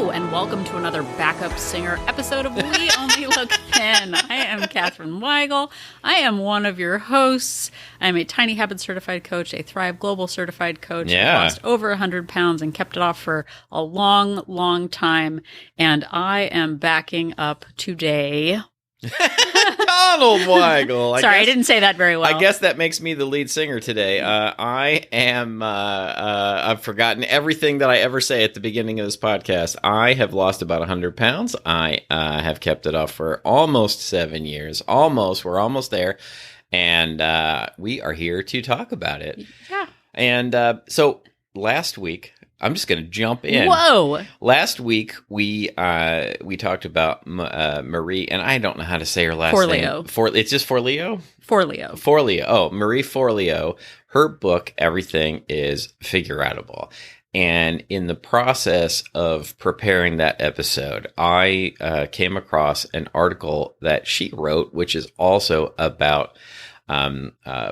And welcome to another Backup Singer episode of We Only Look Thin. I am Katherine Weigel. I am one of your hosts. I am a Tiny Habits certified coach, a Thrive Global certified coach. Yeah. I've lost over 100 pounds and kept it off for a long, long time. And I am backing up today. Donald Weigel. Sorry, I didn't say that very well. I guess that makes me the lead singer today. I've forgotten everything that I ever say at the beginning of this podcast. I have lost about 100 pounds. I have kept it off for almost 7 years. We're almost there. And we are here to talk about it. Yeah. And so last week, I'm just going to jump in. Whoa! Last week we talked about Marie, and I don't know how to say her last Forleo. name. It's just Forleo. Forleo. Forleo. Oh, Marie Forleo. Her book, Everything is Figureoutable. And in the process of preparing that episode, I came across an article that she wrote, which is also about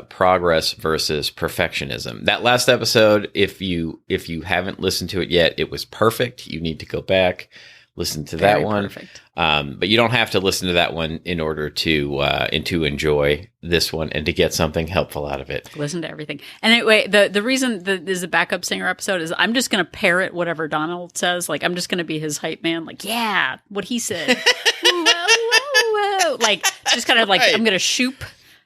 progress versus perfectionism. That last episode, if you haven't listened to it yet, it was perfect. You need to go back, listen to that one. Perfect. But you don't have to listen to that one in order to enjoy this one and to get something helpful out of it. Listen to everything. And anyway, the reason that this is a Backup Singer episode is I'm just going to parrot whatever Donald says. Like, I'm just going to be his hype man. Like, yeah, what he said. Whoa, whoa, whoa. Like, just kind of like, Right. I'm going to shoot.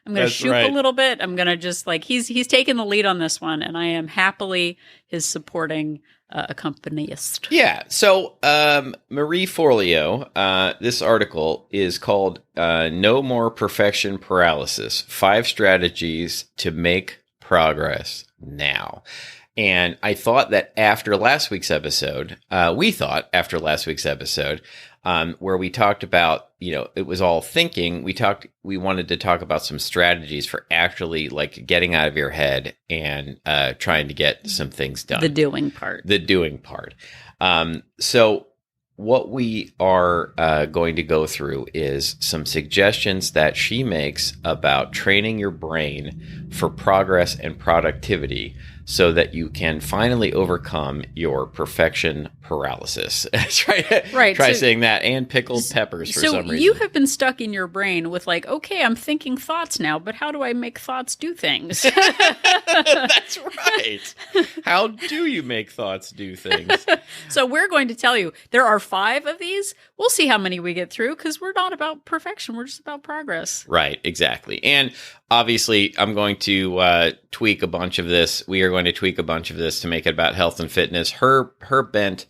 I'm going to shoot right. a little bit. I'm going to just like, he's taken the lead on this one, and I am happily his supporting accompanist. Yeah. So Marie Forleo, this article is called No More Perfection Paralysis, 5 Strategies to Make Progress Now. And I thought that after last week's episode, where we talked about, it was all thinking. We wanted to talk about some strategies for actually like getting out of your head and trying to get some things done. The doing part. So what we are going to go through is some suggestions that she makes about training your brain for progress and productivity so that you can finally overcome your perfection paralysis. Try saying that, and pickled peppers for some reason. So you have been stuck in your brain with like, okay, I'm thinking thoughts now, but how do I make thoughts do things? That's right. How do you make thoughts do things? So we're going to tell you there are 5 of these. We'll see how many we get through because we're not about perfection. We're just about progress. Right, exactly. And obviously, I'm going to tweak a bunch of this. We are going to tweak a bunch of this to make it about health and fitness. Her bent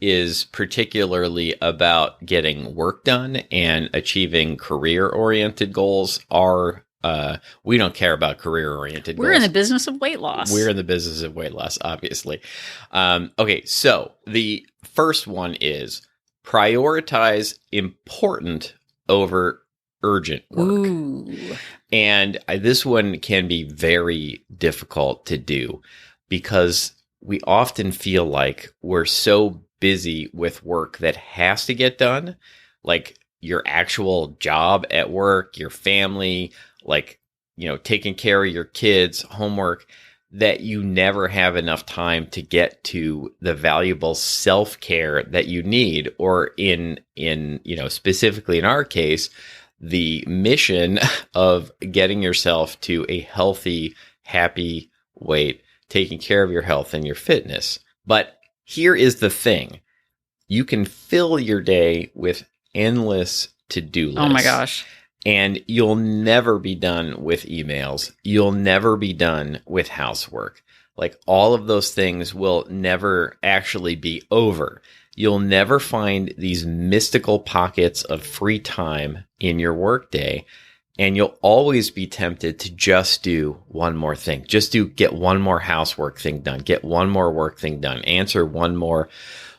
is particularly about getting work done and achieving career-oriented goals. We don't care about career-oriented goals. We're in the business of weight loss. We're in the business of weight loss, obviously. Okay, so the first one is prioritize important over urgent work. Ooh. And this one can be very difficult to do because we often feel like we're so busy with work that has to get done, like your actual job at work, your family, like, taking care of your kids, homework, that you never have enough time to get to the valuable self-care that you need, or in specifically in our case, the mission of getting yourself to a healthy, happy weight, taking care of your health and your fitness. But here is the thing. You can fill your day with endless to-do lists. Oh my gosh. And you'll never be done with emails. You'll never be done with housework. Like, all of those things will never actually be over. You'll never find these mystical pockets of free time in your workday, and you'll always be tempted to just do one more thing. Get one more housework thing done. Get one more work thing done. Answer one more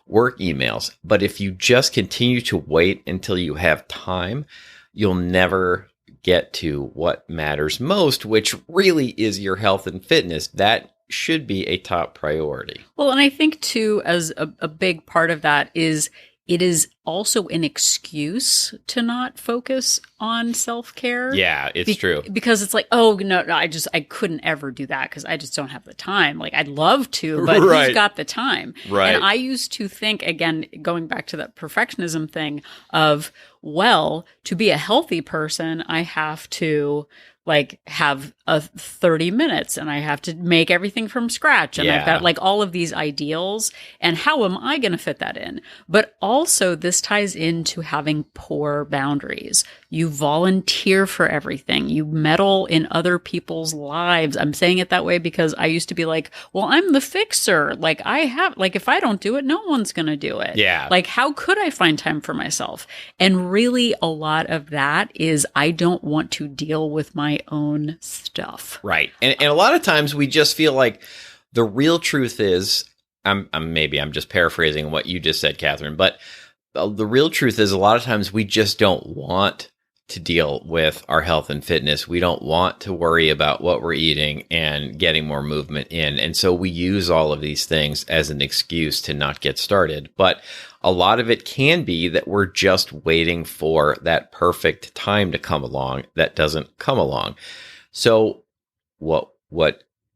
work emails. But if you just continue to wait until you have time, you'll never get to what matters most, which really is your health and fitness. That should be a top priority. Well, and I think too, as a big part of that is it is also an excuse to not focus on self-care. Yeah, it's true. Because it's like, oh, no, I couldn't ever do that because I just don't have the time. Like, I'd love to, but Right. who's got the time? Right. And I used to think, again, going back to that perfectionism thing of, well, to be a healthy person, I have to like have 30 minutes and I have to make everything from scratch. And I've got like all of these ideals. And how am I going to fit that in? But also this ties into having poor boundaries. You volunteer for everything. You meddle in other people's lives. I'm saying it that way because I used to be like, well, I'm the fixer. Like if I don't do it, no one's going to do it. Yeah. Like, how could I find time for myself? And really a lot of that is I don't want to deal with my own stuff. Right. And a lot of times we just feel like the real truth is, I'm just paraphrasing what you just said, Catherine, but the real truth is a lot of times we just don't want to deal with our health and fitness. We don't want to worry about what we're eating and getting more movement in. And so we use all of these things as an excuse to not get started. But a lot of it can be that we're just waiting for that perfect time to come along that doesn't come along. So what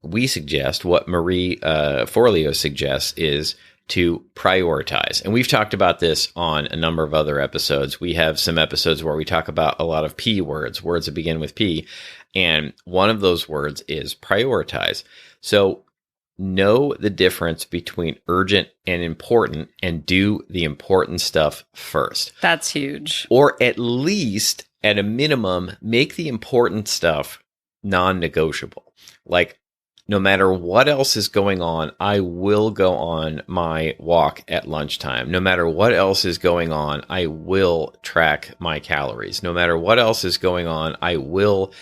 we suggest, what Marie Forleo suggests, is to prioritize. And we've talked about this on a number of other episodes. We have some episodes where we talk about a lot of P words that begin with P. And one of those words is prioritize. So know the difference between urgent and important and do the important stuff first. That's huge. Or at least, at a minimum, make the important stuff non-negotiable. Like, no matter what else is going on, I will go on my walk at lunchtime. No matter what else is going on, I will track my calories. No matter what else is going on, I will,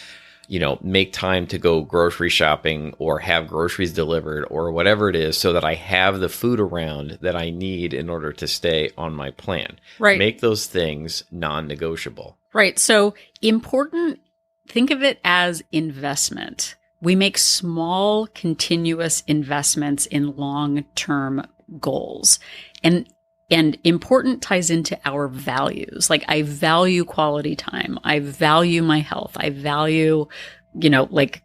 make time to go grocery shopping or have groceries delivered or whatever it is so that I have the food around that I need in order to stay on my plan. Right. Make those things non-negotiable. Right. So important, think of it as investment. We make small, continuous investments in long-term goals. And important ties into our values. Like, I value quality time. I value my health. I value, like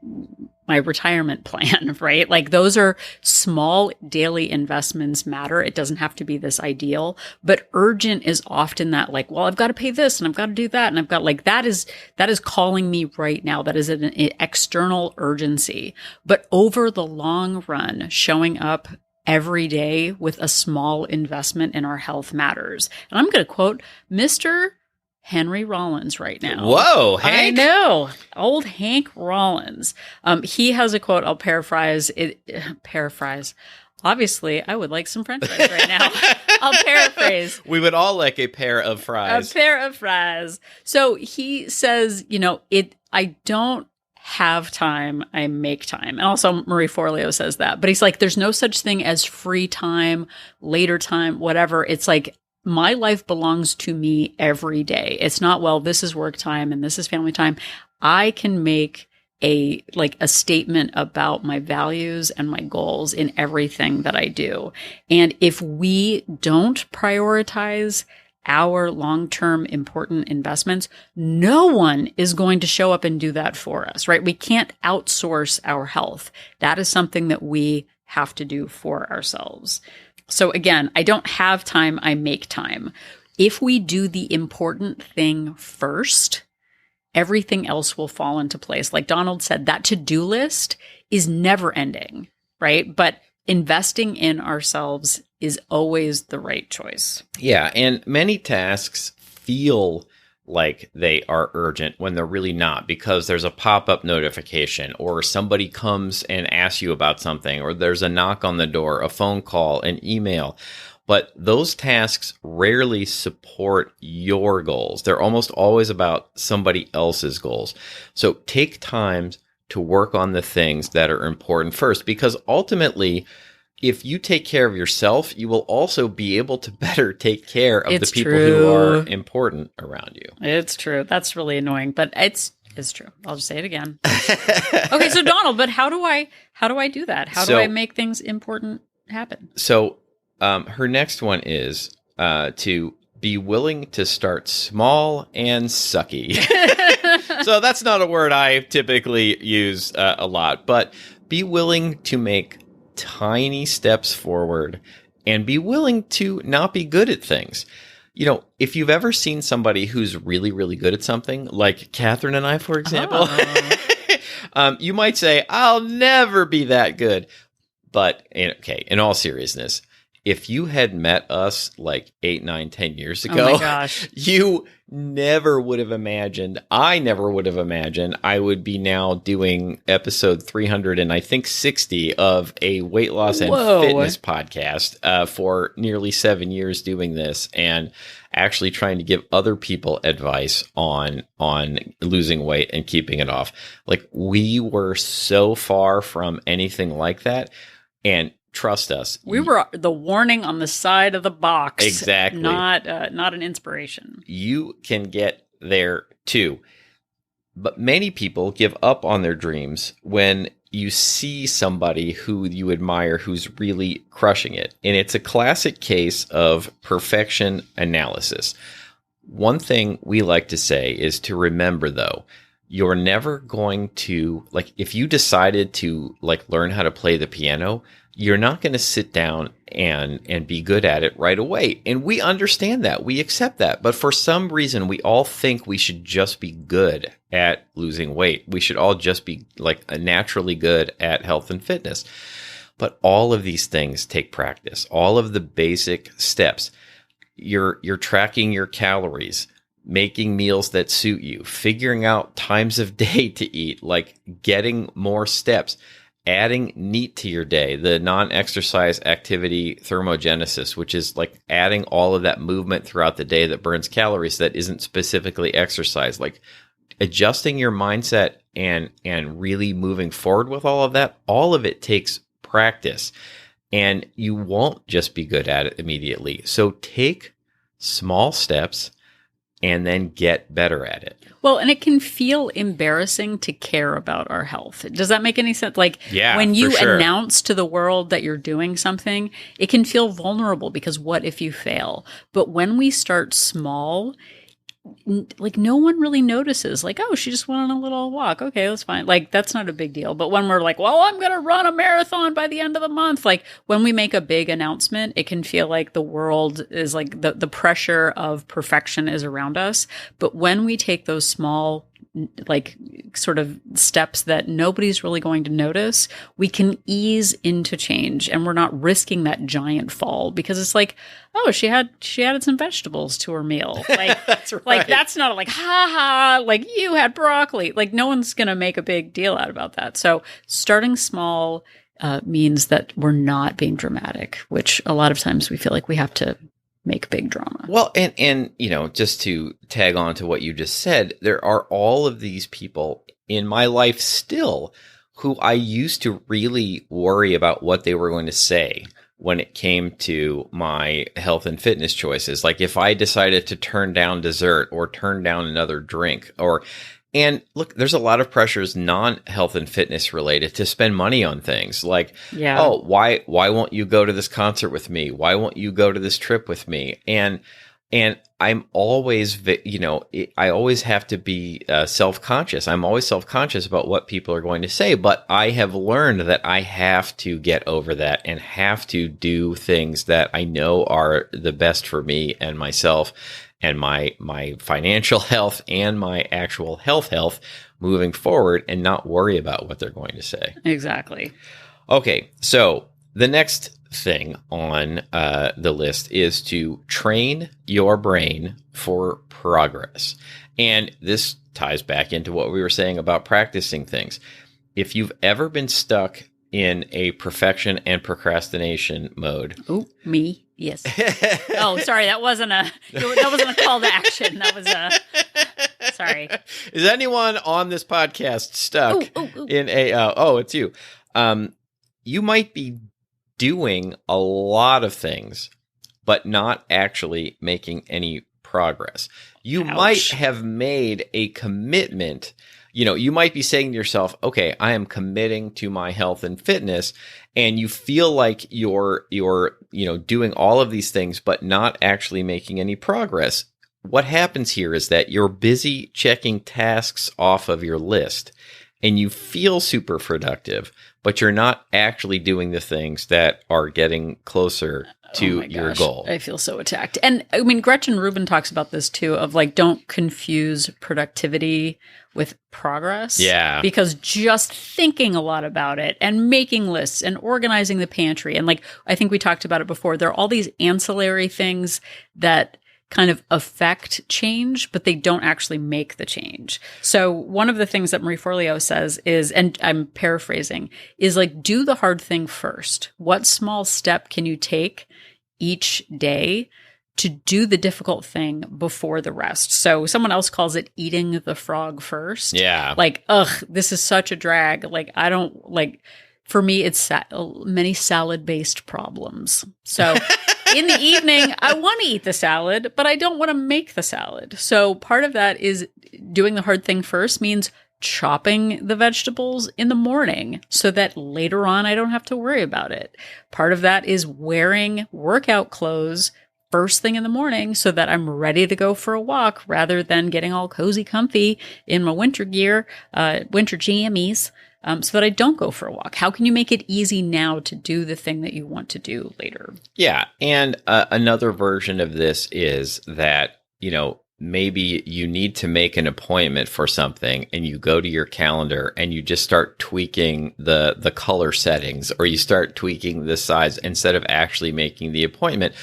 my retirement plan, right? Like, those are small daily investments matter. It doesn't have to be this ideal, but urgent is often that like, well, I've got to pay this and I've got to do that. And I've got like, that is calling me right now. That is an external urgency. But over the long run, showing up every day with a small investment in our health matters. And I'm going to quote Mr. Henry Rollins right now. Whoa, Hank. I know. Old Hank Rollins. He has a quote. I'll paraphrase it. Obviously, I would like some French fries right now. I'll paraphrase. We would all like a pair of fries. A pair of fries. So he says, I don't have time, I make time. And also Marie Forleo says that. But he's like, there's no such thing as free time, later time, whatever. It's like, my life belongs to me every day. It's not, well, this is work time and this is family time. I can make a statement about my values and my goals in everything that I do. And if we don't prioritize our long-term important investments, no one is going to show up and do that for us, right? We can't outsource our health. That is something that we have to do for ourselves. So again, I don't have time, I make time. If we do the important thing first, everything else will fall into place. Like Donald said, that to-do list is never ending, right? But investing in ourselves is always the right choice. Yeah, and many tasks feel like they are urgent when they're really not, because there's a pop-up notification or somebody comes and asks you about something, or there's a knock on the door, a phone call, an email. But those tasks rarely support your goals. They're almost always about somebody else's goals. So take time to work on the things that are important first, because ultimately, if you take care of yourself, you will also be able to better take care of the people who are important around you. It's true. That's really annoying, but it's true. I'll just say it again. Okay, so Donald, but how do I do that? How do I make things important happen? So her next one is to be willing to start small and sucky. So that's not a word I typically use a lot, but be willing to make tiny steps forward and be willing to not be good at things. You know, if you've ever seen somebody who's really, really good at something, like Catherine and I, for example, you might say, I'll never be that good. But, okay, in all seriousness, if you had met us like 8, 9, 10 years ago, oh my gosh, you never would have imagined, I never would have imagined I would be now doing episode 300 and I think 60 of a weight loss and fitness podcast for nearly 7 years doing this and actually trying to give other people advice on losing weight and keeping it off. Like, we were so far from anything like that. And trust us, we were the warning on the side of the box. Exactly. Not an inspiration. You can get there too. But many people give up on their dreams when you see somebody who you admire who's really crushing it. And it's a classic case of perfection analysis. One thing we like to say is to remember, though, you're never going to, like, if you decided to like learn how to play the piano, you're not going to sit down and be good at it right away. And we understand that. We accept that. But for some reason, we all think we should just be good at losing weight. We should all just be like naturally good at health and fitness. But all of these things take practice. All of the basic steps. You're tracking your calories, making meals that suit you, figuring out times of day to eat, like getting more steps, adding NEAT to your day, the non-exercise activity thermogenesis, which is like adding all of that movement throughout the day that burns calories that isn't specifically exercise, like adjusting your mindset and really moving forward with all of it takes practice, and you won't just be good at it immediately. So take small steps and then get better at it. Well, and it can feel embarrassing to care about our health. Does that make any sense? Like, yeah, when you sure. announce to the world that you're doing something, it can feel vulnerable because what if you fail? But when we start small, like, no one really notices. Like, oh, she just went on a little walk. Okay, that's fine. Like, that's not a big deal. But when we're like, well, I'm going to run a marathon by the end of the month. Like, when we make a big announcement, it can feel like the world is like the pressure of perfection is around us. But when we take those small, like, sort of steps that nobody's really going to notice, we can ease into change, and we're not risking that giant fall because it's like, oh, she added some vegetables to her meal. Like, that's right. Like, that's not like, ha, like, you had broccoli. Like, no one's going to make a big deal out about that. So starting small means that we're not being dramatic, which a lot of times we feel like we have to make big drama. Well, and you know, just to tag on to what you just said, there are all of these people in my life still who I used to really worry about what they were going to say when it came to my health and fitness choices. Like, if I decided to turn down dessert or turn down another drink, and look, there's a lot of pressures non-health and fitness related to spend money on things like, yeah. Oh, why won't you go to this concert with me? Why won't you go to this trip with me? And I'm always, I always have to be self-conscious. I'm always self-conscious about what people are going to say, but I have learned that I have to get over that and have to do things that I know are the best for me and myself and my financial health and my actual health moving forward, and not worry about what they're going to say. Exactly. Okay, so the next thing on the list is to train your brain for progress. And this ties back into what we were saying about practicing things. If you've ever been stuck in a perfection and procrastination mode. Oh, me? Yes. Oh, sorry. That wasn't a call to action. That was sorry. Is anyone on this podcast stuck in a, it's you. You might be doing a lot of things, but not actually making any progress. You might have made a commitment you might be saying to yourself, okay, I am committing to my health and fitness, and you feel like you're doing all of these things, but not actually making any progress. What happens here is that you're busy checking tasks off of your list, and you feel super productive, but you're not actually doing the things that are getting closer to your goal. I feel so attacked. And I mean, Gretchen Rubin talks about this too, of like, don't confuse productivity with progress. Yeah. Because just thinking a lot about it and making lists and organizing the pantry, and like, I think we talked about it before, there are all these ancillary things that kind of affect change, but they don't actually make the change. So one of the things that Marie Forleo says is, and I'm paraphrasing, is like, do the hard thing first. What small step can you take each day to do the difficult thing before the rest? So someone else calls it eating the frog first. Yeah. Like, this is such a drag. Like, I don't like, for me, it's many salad-based problems. So in the evening, I want to eat the salad, but I don't want to make the salad. So part of that is doing the hard thing first means chopping the vegetables in the morning so that later on I don't have to worry about it. Part of that is wearing workout clothes first thing in the morning so that I'm ready to go for a walk rather than getting all cozy comfy in my winter gear, winter jammies. So that I don't go for a walk. How can you make it easy now to do the thing that you want to do later? Yeah. And another version of this is that, maybe you need to make an appointment for something and you go to your calendar and you just start tweaking the color settings, or you start tweaking the size instead of actually making the appointment.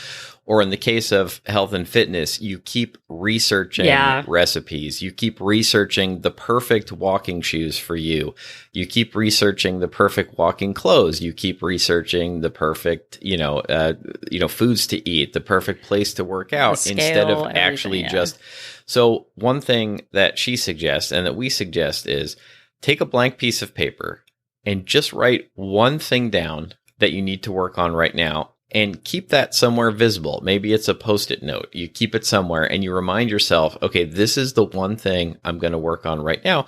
Or in the case of health and fitness, you keep researching recipes. You keep researching the perfect walking shoes for you. You keep researching the perfect walking clothes. You keep researching the perfect, foods to eat, the perfect place to work out, scale, instead of actually just. So one thing that she suggests and that we suggest is take a blank piece of paper and just write one thing down that you need to work on right now. And keep that somewhere visible. Maybe it's a Post-it note. You keep it somewhere and you remind yourself, okay, this is the one thing I'm going to work on right now.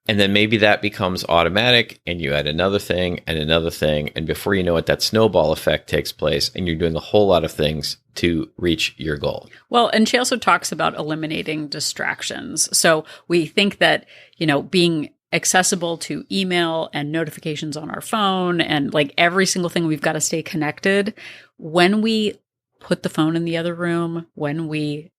And then maybe that becomes automatic and you add another thing and another thing. And before you know it, that snowball effect takes place and you're doing a whole lot of things to reach your goal. Well, and she also talks about eliminating distractions. So we think that, being accessible to email and notifications on our phone and like every single thing, we've got to stay connected. When we put the phone in the other room, when we,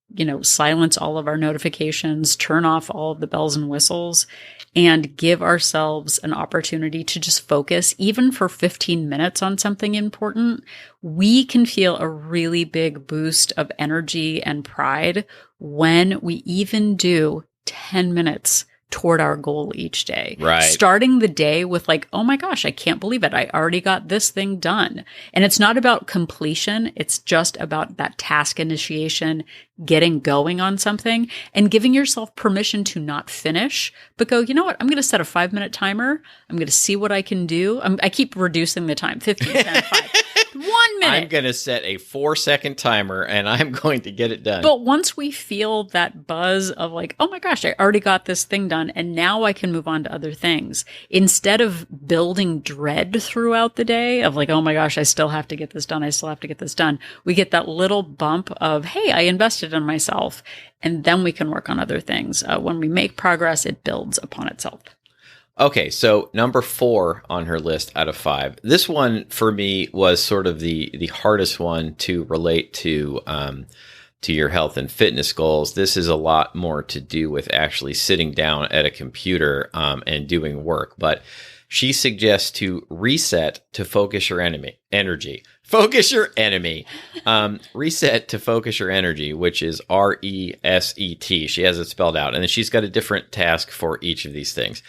silence all of our notifications, turn off all of the bells and whistles, and give ourselves an opportunity to just focus, even for 15 minutes on something important, we can feel a really big boost of energy and pride when we even do 10 minutes toward our goal each day. Right. Starting the day with like, oh my gosh, I can't believe it. I already got this thing done. And it's not about completion. It's just about that task initiation, getting going on something and giving yourself permission to not finish, but go, you know what? I'm going to set a 5-minute timer. I'm going to see what I can do. I keep reducing the time, 15, 10, 5. 1 minute. I'm going to set a 4-second timer and I'm going to get it done. But once we feel that buzz of like, oh my gosh, I already got this thing done and now I can move on to other things, instead of building dread throughout the day of like, oh my gosh, I still have to get this done. I still have to get this done. We get that little bump of, hey, I invested in myself. And then we can work on other things. When we make progress, it builds upon itself. Okay, so number 4 on her list out of 5. This one for me was sort of the hardest one to relate to your health and fitness goals. This is a lot more to do with actually sitting down at a computer and doing work. But she suggests to reset to focus your energy. Focus your enemy. Reset to focus your energy, which is RESET. She has it spelled out. And then she's got a different task for each of these things.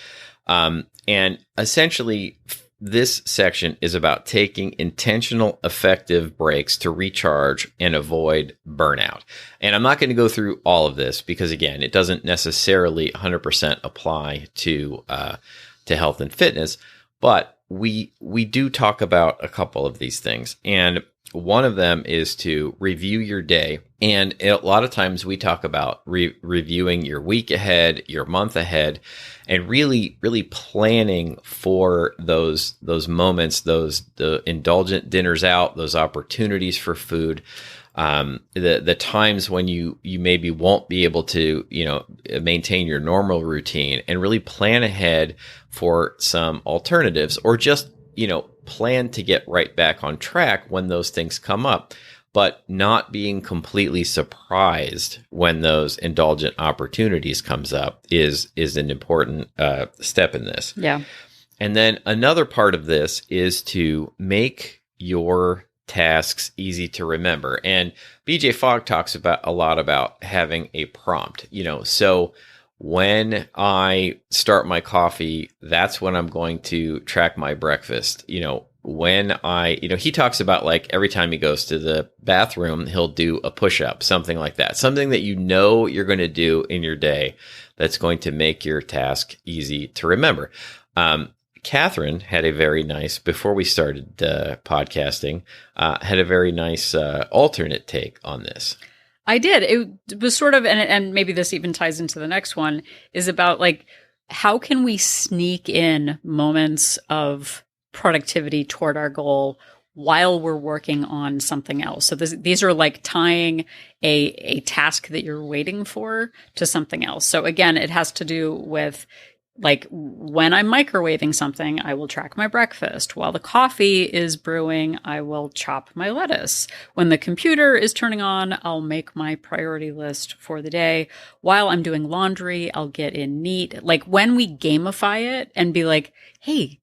And essentially, this section is about taking intentional, effective breaks to recharge and avoid burnout. And I'm not going to go through all of this because, again, it doesn't necessarily 100% apply to health and fitness, but we do talk about a couple of these things. And one of them is to review your day And a lot of times we talk about reviewing your week ahead, your month ahead, and really, really planning for those moments, the indulgent dinners out, those opportunities for food, the times when you maybe won't be able to, maintain your normal routine, and really plan ahead for some alternatives, or just, plan to get right back on track when those things come up. But not being completely surprised when those indulgent opportunities comes up is an important step in this. Yeah. And then another part of this is to make your tasks easy to remember. And BJ Fogg talks a lot about having a prompt, so when I start my coffee, that's when I'm going to track my breakfast. When he talks about, like, every time he goes to the bathroom, he'll do a push-up, something like that. Something that you're going to do in your day that's going to make your task easy to remember. Catherine had a very nice, before we started podcasting, had a very nice alternate take on this. I did. It was sort of, and maybe this even ties into the next one, is about, like, how can we sneak in moments of productivity toward our goal while we're working on something else. So these are like tying a task that you're waiting for to something else. So again, it has to do with, like, when I'm microwaving something, I will track my breakfast. While the coffee is brewing, I will chop my lettuce. When the computer is turning on, I'll make my priority list for the day. While I'm doing laundry, I'll get in neat. Like, when we gamify it and be like, hey,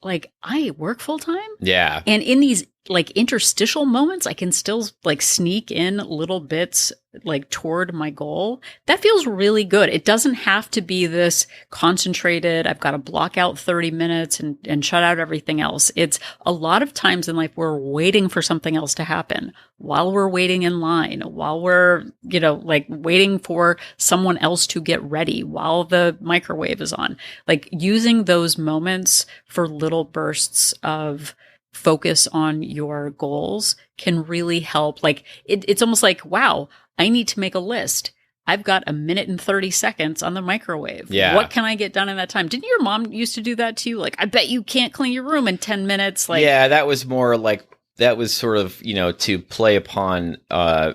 like, I work full time. Yeah. And in these, like, interstitial moments, I can still, like, sneak in little bits, like, toward my goal. That feels really good. It doesn't have to be this concentrated, I've got to block out 30 minutes and shut out everything else. It's a lot of times in life we're waiting for something else to happen while we're waiting in line, while we're, like, waiting for someone else to get ready, while the microwave is on. Like, using those moments for little bursts of focus on your goals can really help. Like, it's almost like, wow, I need to make a list. I've got 1 minute and 30 seconds on the microwave. Yeah. What can I get done in that time? Didn't your mom used to do that to you? Like, I bet you can't clean your room in 10 minutes. Like, yeah, that was more like, that was sort of, to play upon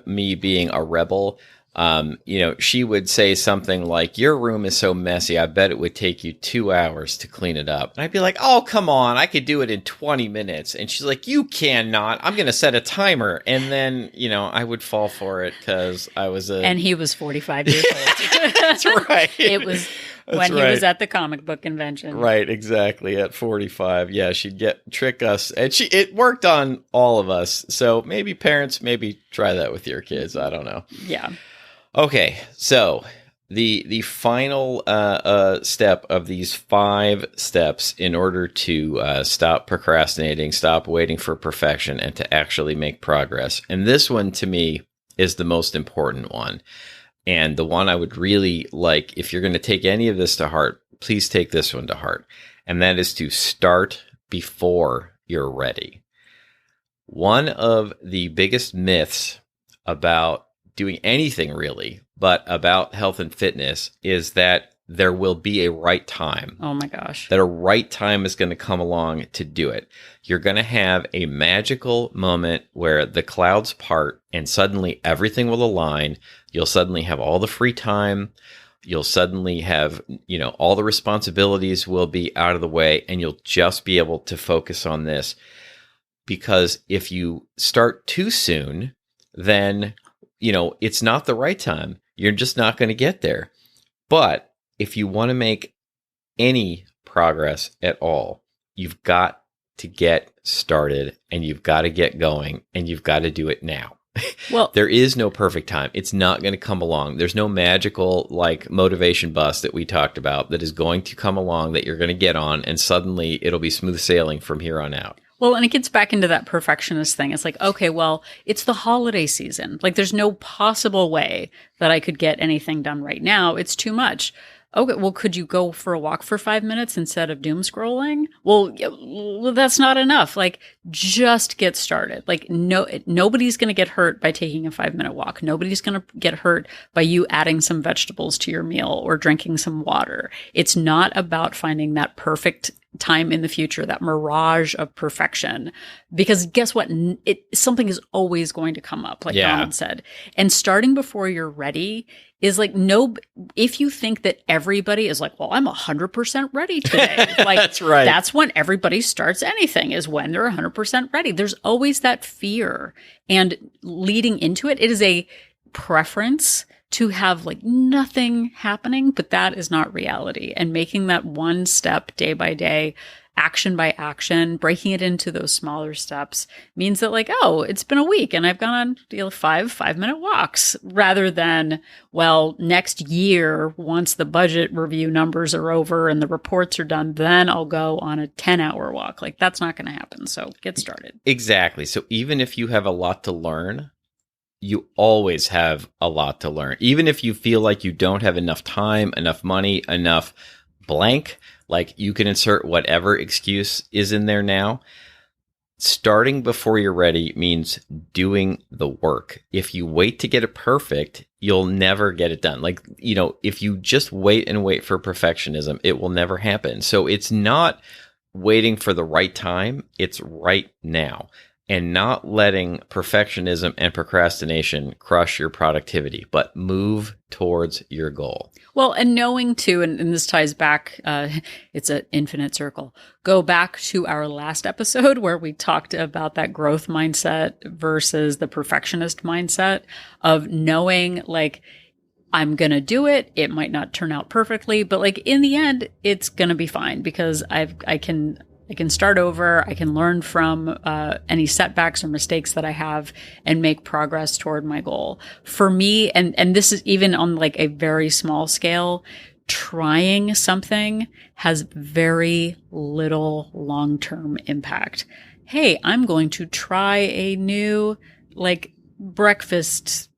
me being a rebel. She would say something like, your room is so messy, I bet it would take you 2 hours to clean it up. And I'd be like, oh, come on, I could do it in 20 minutes. And she's like, you cannot. I'm going to set a timer. And then, I would fall for it because I was And he was 45 years old. That's right. It was when he was at the comic book convention. Right, exactly. At 45. Yeah, she'd trick us. And it worked on all of us. So maybe parents, try that with your kids. I don't know. Yeah. Okay, so the final step of these 5 steps in order to stop procrastinating, stop waiting for perfection, and to actually make progress. And this one, to me, is the most important one. And the one I would really like, if you're going to take any of this to heart, please take this one to heart. And that is to start before you're ready. One of the biggest myths about doing anything really, but about health and fitness, is that there will be a right time. Oh my gosh. That a right time is going to come along to do it. You're going to have a magical moment where the clouds part and suddenly everything will align. You'll suddenly have all the free time. You'll suddenly have, all the responsibilities will be out of the way, and you'll just be able to focus on this. Because if you start too soon, then it's not the right time. You're just not going to get there. But if you want to make any progress at all, you've got to get started, and you've got to get going, and you've got to do it now. Well, there is no perfect time. It's not going to come along. There's no magical, like, motivation bus that we talked about that is going to come along that you're going to get on, and suddenly it'll be smooth sailing from here on out. Well, and it gets back into that perfectionist thing. It's like, okay, well, it's the holiday season. Like, there's no possible way that I could get anything done right now. It's too much. Okay, well, could you go for a walk for 5 minutes instead of doom scrolling? Well, that's not enough. Like, just get started. Like, nobody's going to get hurt by taking a 5-minute walk. Nobody's going to get hurt by you adding some vegetables to your meal or drinking some water. It's not about finding that perfect time in the future, that mirage of perfection. Because guess what? Something is always going to come up, like Donald said. And starting before you're ready is like, if you think that everybody is like, well, I'm 100% ready today. Like, that's right. That's when everybody starts anything, is when they're 100% ready. There's always that fear. And leading into it, it is a preference to have like nothing happening, but that is not reality. And making that one step day by day, action by action, breaking it into those smaller steps means that like, oh, it's been a week and I've gone on 5-minute walks, rather than, well, next year, once the budget review numbers are over and the reports are done, then I'll go on a 10-hour walk. Like, that's not going to happen. So get started. Exactly. So even if you have a lot to learn, you always have a lot to learn. Even if you feel like you don't have enough time, enough money, enough blank, like you can insert whatever excuse is in there now. Starting before you're ready means doing the work. If you wait to get it perfect, you'll never get it done. Like, if you just wait and wait for perfectionism, it will never happen. So it's not waiting for the right time. It's right now. And not letting perfectionism and procrastination crush your productivity, but move towards your goal. Well, and knowing too, and this ties back, it's an infinite circle. Go back to our last episode where we talked about that growth mindset versus the perfectionist mindset of knowing, like, I'm going to do it. It might not turn out perfectly, but like in the end, it's going to be fine because I can start over. I can learn from any setbacks or mistakes that I have and make progress toward my goal. For me, and this is even on like a very small scale, trying something has very little long-term impact. Hey, I'm going to try a new like breakfast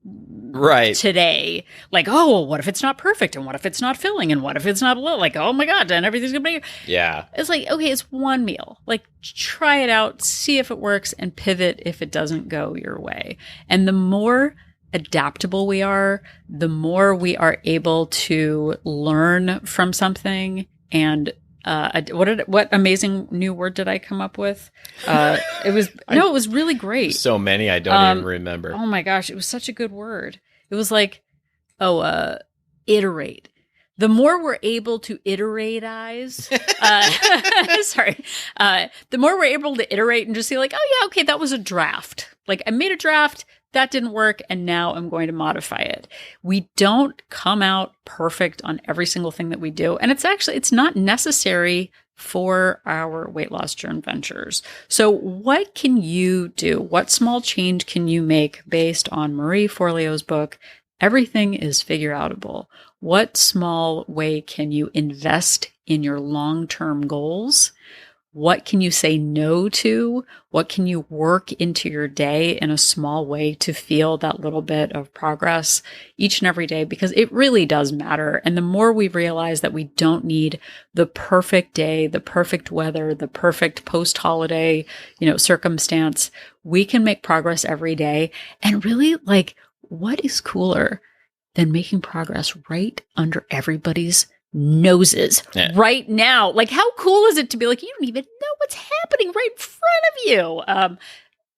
today. Like, oh, well, what if it's not perfect? And what if it's not filling? And what if it's not like, oh my God, and everything's going to be. Yeah. It's like, okay, it's one meal. Like, try it out, see if it works, and pivot if it doesn't go your way. And the more adaptable we are, the more we are able to learn from something. And what amazing new word did I come up with? It was really great. So many I don't even remember. Oh my gosh, it was such a good word. It was like, iterate. The more we're able to iterate-ize, the more we're able to iterate and just say like, oh yeah, okay, that was a draft. Like, I made a draft, that didn't work, and now I'm going to modify it. We don't come out perfect on every single thing that we do. And it's not necessary for our weight loss journey ventures. So what can you do? What small change can you make based on Marie Forleo's book, Everything is Figure Outable? What small way can you invest in your long-term goals? What can you say no to? What can you work into your day in a small way to feel that little bit of progress each and every day? Because it really does matter. And the more we realize that we don't need the perfect day, the perfect weather, the perfect post-holiday, circumstance, we can make progress every day. And really, like, what is cooler than making progress right under everybody's noses right now? Like, how cool is it to be like, you don't even know what's happening right in front of you?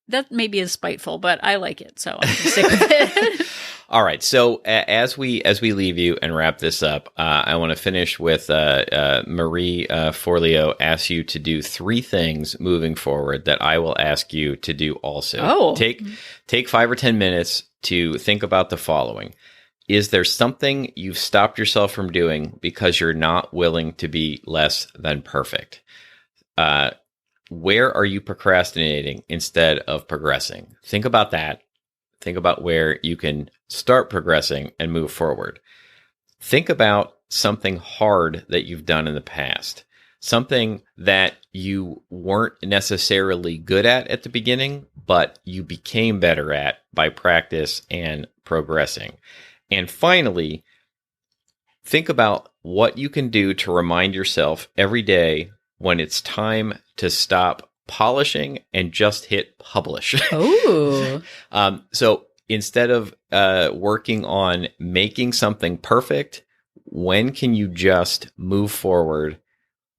That maybe is spiteful, but I like it, so I'm going to stick with it. All right. So as we leave you and wrap this up, I want to finish with Marie Forleo asks you to do 3 things moving forward that I will ask you to do also. Oh. Take 5 or 10 minutes to think about the following. Is there something you've stopped yourself from doing because you're not willing to be less than perfect? Where are you procrastinating instead of progressing? Think about that. Think about where you can start progressing and move forward. Think about something hard that you've done in the past. something that you weren't necessarily good at the beginning, but you became better at by practice and progressing. And finally, think about what you can do to remind yourself every day when it's time to stop polishing and just hit publish. Oh. So instead of working on making something perfect, when can you just move forward,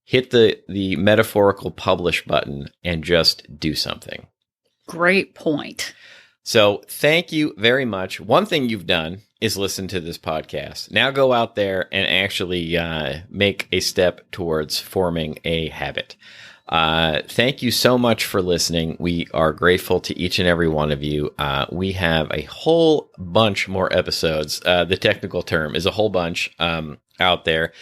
hit the metaphorical publish button, and just do something? Great point. So thank you very much. One thing you've done is listen to this podcast. Now go out there and actually make a step towards forming a habit. Thank you so much for listening. We are grateful to each and every one of you. We have a whole bunch more episodes. The technical term is a whole bunch out there.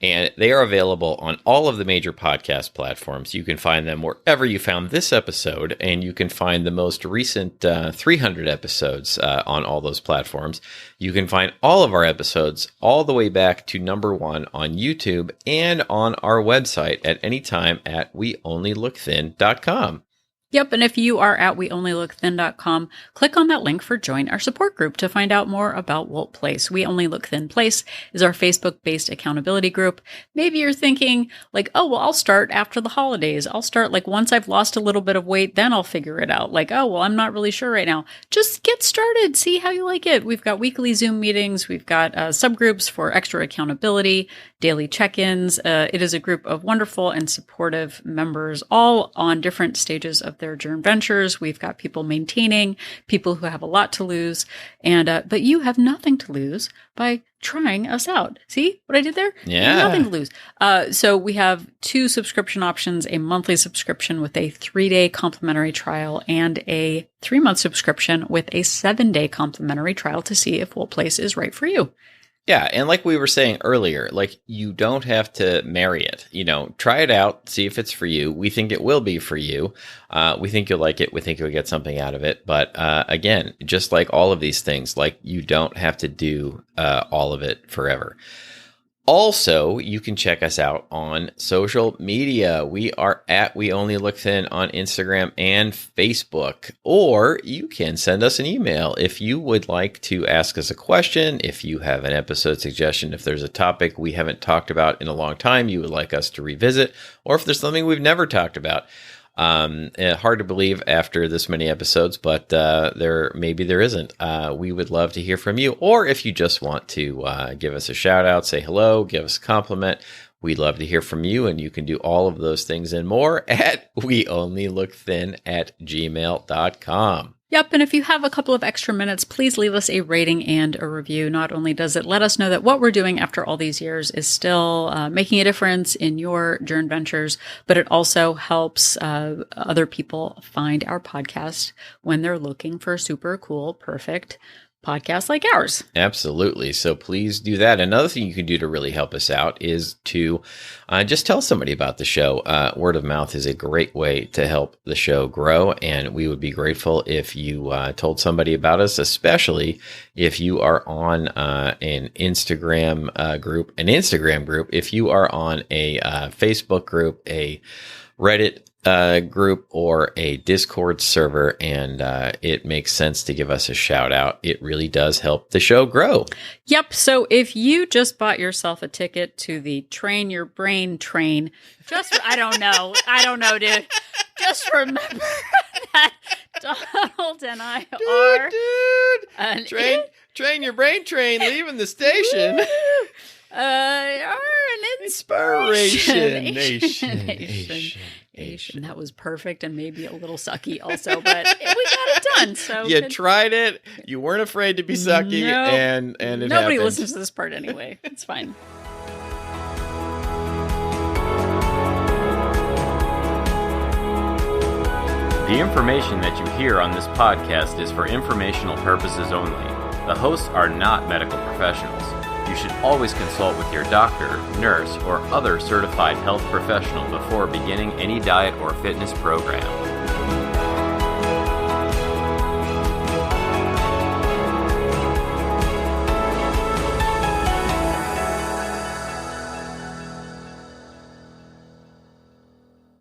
And they are available on all of the major podcast platforms. You can find them wherever you found this episode, and you can find the most recent 300 episodes on all those platforms. You can find all of our episodes all the way back to number 1 on YouTube and on our website at any time at weonlylookthin.com. Yep, and if you are at weonlylookthin.com, click on that link for Join Our Support Group to find out more about Wolt Place. We Only Look Thin Place is our Facebook-based accountability group. Maybe you're thinking, like, oh, well, I'll start after the holidays. I'll start, like, once I've lost a little bit of weight, then I'll figure it out. Like, oh, well, I'm not really sure right now. Just get started. See how you like it. We've got weekly Zoom meetings. We've got subgroups for extra accountability, daily check-ins. It is a group of wonderful and supportive members, all on different stages of their journey ventures. We've got people maintaining, people who have a lot to lose, and but you have nothing to lose by trying us out. See what I did there? Yeah. Nothing to lose. So we have 2 subscription options, a monthly subscription with a 3-day complimentary trial and a 3-month subscription with a 7-day complimentary trial to see if Wolt Place is right for you. Yeah, and like we were saying earlier, like, you don't have to marry it. You know, try it out, see if it's for you. We think it will be for you. We think you'll like it. We think you'll get something out of it. But again, just like all of these things, like, you don't have to do all of it forever. Also, you can check us out on social media. We are at We Only Look Thin on Instagram and Facebook. Or you can send us an email if you would like to ask us a question, if you have an episode suggestion, if there's a topic we haven't talked about in a long time you would like us to revisit, or if there's something we've never talked about. Hard to believe after this many episodes, but maybe there isn't. We would love to hear from you, or if you just want to give us a shout out, say hello, give us a compliment, we'd love to hear from you, and you can do all of those things and more at weonlylookthin@gmail.com. Yep, and if you have a couple of extra minutes, please leave us a rating and a review. Not only does it let us know that what we're doing after all these years is still making a difference in your journey ventures, but it also helps other people find our podcast when they're looking for super cool, perfect podcasts like ours. Absolutely. So please do that. Another thing you can do to really help us out is to just tell somebody about the show. Word of mouth is a great way to help the show grow, and we would be grateful if you told somebody about us, especially if you are on an Instagram group, if you are on a Facebook group, a Reddit group, or a Discord server, and it makes sense to give us a shout out. It really does help the show grow. Yep. So if you just bought yourself a ticket to the Train Your Brain train, I don't know, dude. Just remember that Donald and I are Train Your Brain train leaving the station. Are an inspiration nation. That was perfect and maybe a little sucky also, but we got it done. So you tried it. You weren't afraid to be sucky, and it nobody happened. listens to this part anyway. It's fine. The information that you hear on this podcast is for informational purposes only. The hosts are not medical professionals. You should always consult with your doctor, nurse, or other certified health professional before beginning any diet or fitness program.